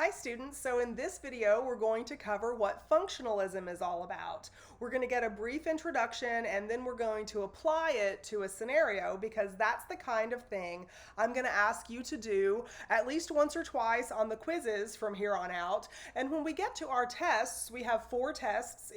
Hi students, so in this video we're going to cover what functionalism is all about. We're going to get a brief introduction and then we're going to apply it to a scenario because that's the kind of thing I'm going to ask you to do at least once or twice on the quizzes from here on out. And when we get to our tests, we have 4 tests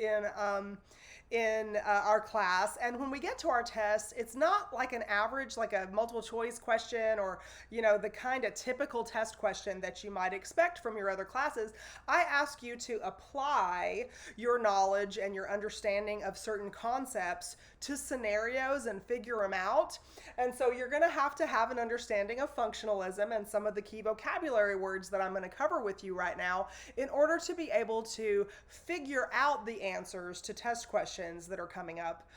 in our class, and when we get to our tests, it's not like an average, like a multiple choice question or the kind of typical test question that you might expect from your other classes. I ask you to apply your knowledge and your understanding of certain concepts to scenarios and figure them out. And so you're going to have an understanding of functionalism and some of the key vocabulary words that I'm going to cover with you right now in order to be able to figure out the answers to test questions that are coming up,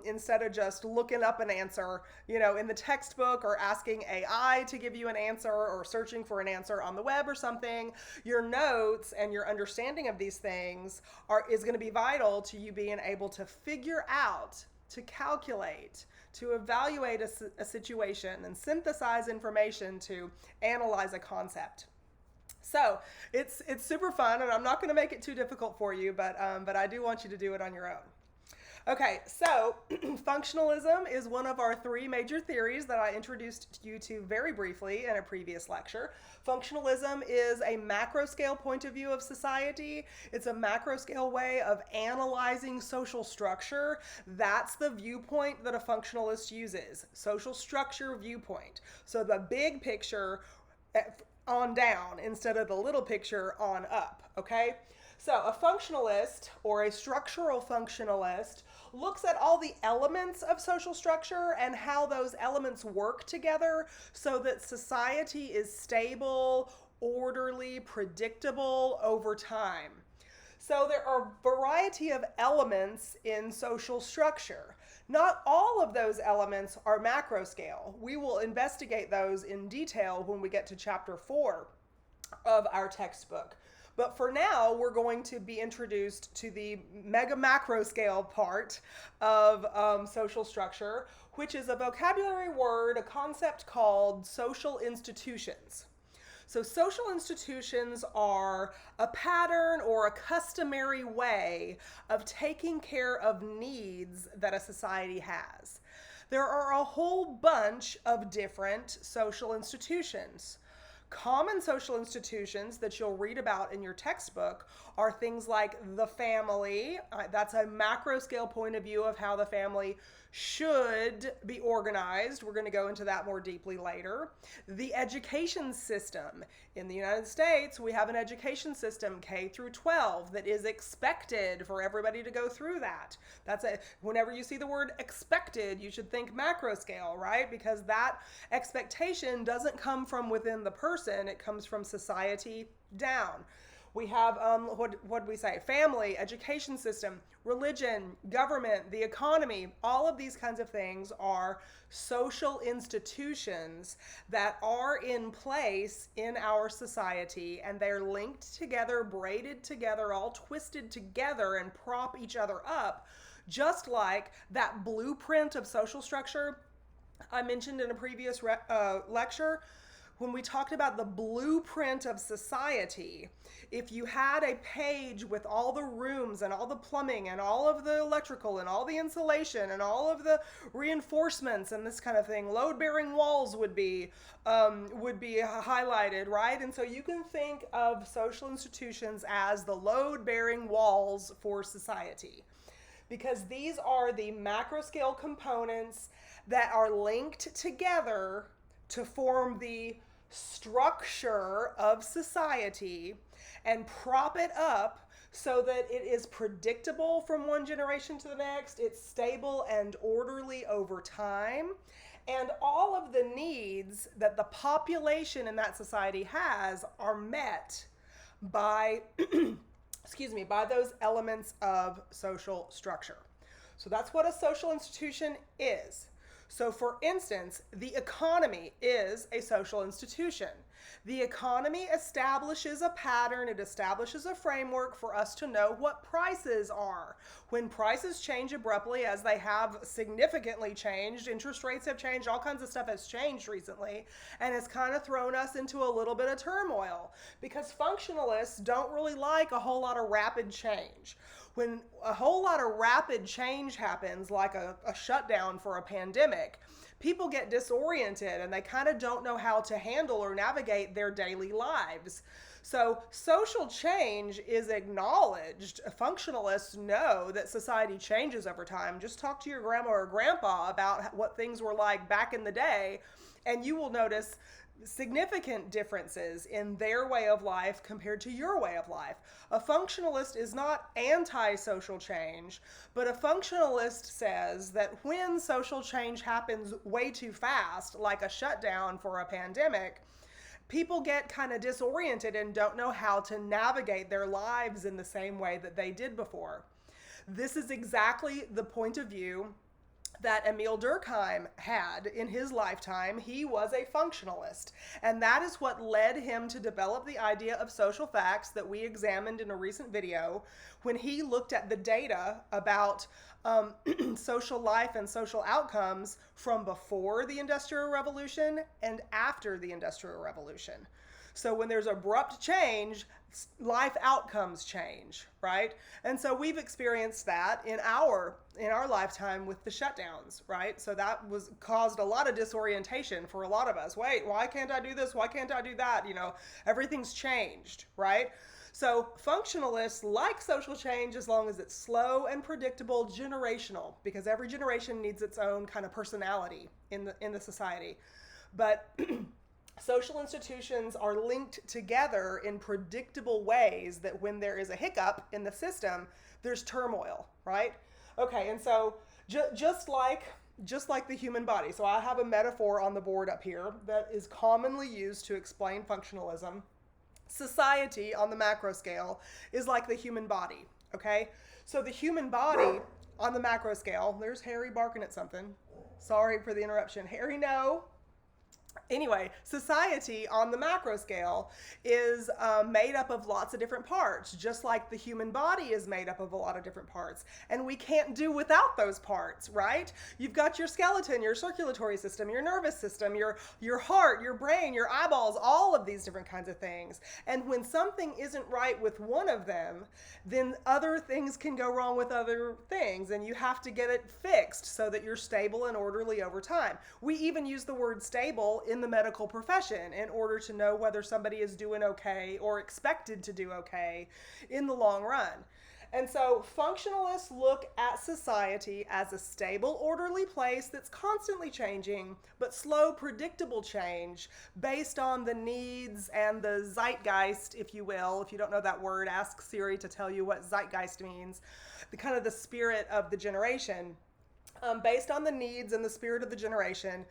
instead of just looking up an answer, in the textbook or asking AI to give you an answer or searching for an answer on the web or something. Your notes and your understanding of these things is going to be vital to you being able to figure out, to calculate, to evaluate a situation and synthesize information to analyze a concept. So it's super fun, and I'm not going to make it too difficult for you, but I do want you to do it on your own. Okay, so functionalism is one of our 3 major theories that I introduced you to very briefly in a previous lecture. Functionalism is a macro scale point of view of society. It's a macro scale way of analyzing social structure. That's the viewpoint that a functionalist uses, social structure viewpoint. So the big picture on down instead of the little picture on up, okay? So a functionalist or a structural functionalist looks at all the elements of social structure and how those elements work together so that society is stable, orderly, predictable over time. So there are a variety of elements in social structure. Not all of those elements are macro scale. We will investigate those in detail when we get to chapter 4 of our textbook. But for now, we're going to be introduced to the mega macro scale part of social structure, which is a vocabulary word, a concept called social institutions. So social institutions are a pattern or a customary way of taking care of needs that a society has. There are a whole bunch of different social institutions. Common social institutions that you'll read about in your textbook are things like the family. That's a macro scale point of view of how the family should be organized. We're going to go into that more deeply later. The education system. In the United States, we have an education system, K through 12, that is expected for everybody to go through that. Whenever you see the word expected, you should think macro scale, right? Because that expectation doesn't come from within the person, it comes from society down. We have, what do we say? Family, education system, religion, government, the economy. All of these kinds of things are social institutions that are in place in our society, and they're linked together, braided together, all twisted together and prop each other up, just like that blueprint of social structure I mentioned in a previous lecture. When we talked about the blueprint of society, if you had a page with all the rooms and all the plumbing and all of the electrical and all the insulation and all of the reinforcements and this kind of thing, load-bearing walls would be highlighted, right? And so you can think of social institutions as the load-bearing walls for society, because these are the macro scale components that are linked together to form the structure of society and prop it up so that it is predictable from one generation to the next, it's stable and orderly over time, and all of the needs that the population in that society has are met by by those elements of social structure. So that's what a social institution is. So for instance, the economy is a social institution. The economy establishes a pattern, it establishes a framework for us to know what prices are. When prices change abruptly, as they have significantly changed, interest rates have changed, all kinds of stuff has changed recently, and it's kind of thrown us into a little bit of turmoil because functionalists don't really like a whole lot of rapid change. When a whole lot of rapid change happens, like a shutdown for a pandemic, people get disoriented and they kind of don't know how to handle or navigate their daily lives. So social change is acknowledged. Functionalists know that society changes over time. Just talk to your grandma or grandpa about what things were like back in the day, and you will notice significant differences in their way of life compared to your way of life. A functionalist is not anti-social change, but a functionalist says that when social change happens way too fast, like a shutdown for a pandemic, people get kind of disoriented and don't know how to navigate their lives in the same way that they did before. This is exactly the point of view that Emil Durkheim had in his lifetime. He was a functionalist, and that is what led him to develop the idea of social facts that we examined in a recent video when he looked at the data about social life and social outcomes from before the Industrial Revolution and after the Industrial Revolution. So when there's abrupt change, life outcomes change, right? And so we've experienced that in our lifetime with the shutdowns, right? So that was caused a lot of disorientation for a lot of us. Wait, why can't I do this? Why can't I do that? You know, everything's changed, right? So functionalists like social change as long as it's slow and predictable, generational, because every generation needs its own kind of personality in the society. But social institutions are linked together in predictable ways that when there is a hiccup in the system, there's turmoil, right? Okay, and so just like the human body. So I have a metaphor on the board up here that is commonly used to explain functionalism. Society on the macro scale is like the human body, okay? So the human body on the macro scale, there's Harry barking at something. Sorry for the interruption. Harry, no. Anyway, society on the macro scale is made up of lots of different parts, just like the human body is made up of a lot of different parts. And we can't do without those parts, right? You've got your skeleton, your circulatory system, your nervous system, your heart, your brain, your eyeballs, all of these different kinds of things. And when something isn't right with one of them, then other things can go wrong with other things, and you have to get it fixed so that you're stable and orderly over time. We even use the word stable in the medical profession in order to know whether somebody is doing okay or expected to do okay in the long run. And so functionalists look at society as a stable, orderly place that's constantly changing, but slow, predictable change based on the needs and the zeitgeist, if you will. If you don't know that word, ask Siri to tell you what zeitgeist means. The kind of the spirit of the generation. Based on the needs and the spirit of the generation,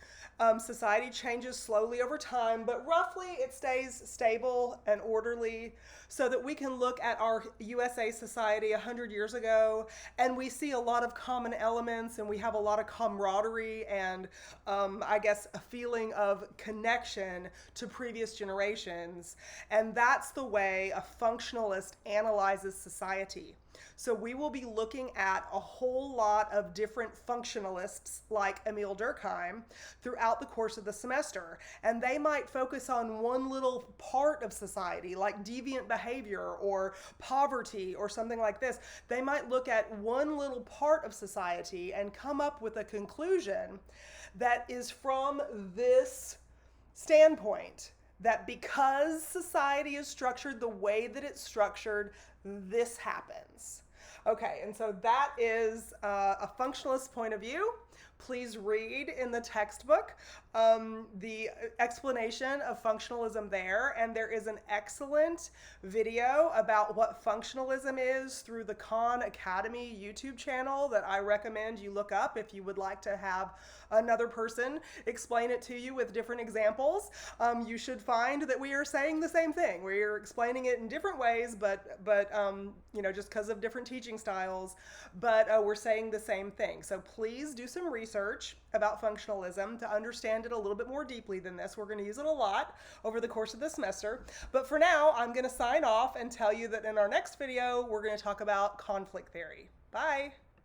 society changes slowly over time, but roughly it stays stable and orderly so that we can look at our USA society 100 years ago and we see a lot of common elements and we have a lot of camaraderie and I guess a feeling of connection to previous generations. And that's the way a functionalist analyzes society. So we will be looking at a whole lot of different functionalists like Emil Durkheim throughout the course of the semester. And they might focus on one little part of society like deviant behavior or poverty or something like this. They might look at one little part of society and come up with a conclusion that is from this standpoint, that because society is structured the way that it's structured, this happens. Okay, and so that is a functionalist point of view. Please read in the textbook the explanation of functionalism there, and there is an excellent video about what functionalism is through the Khan Academy YouTube channel that I recommend you look up if you would like to have another person explain it to you with different examples. You should find that we are saying the same thing. We are explaining it in different ways, but you know, just because of different teaching styles, but we're saying the same thing. So please do some research research about functionalism to understand it a little bit more deeply than this. We're going to use it a lot over the course of the semester. But for now, I'm going to sign off and tell you that in our next video, we're going to talk about conflict theory. Bye.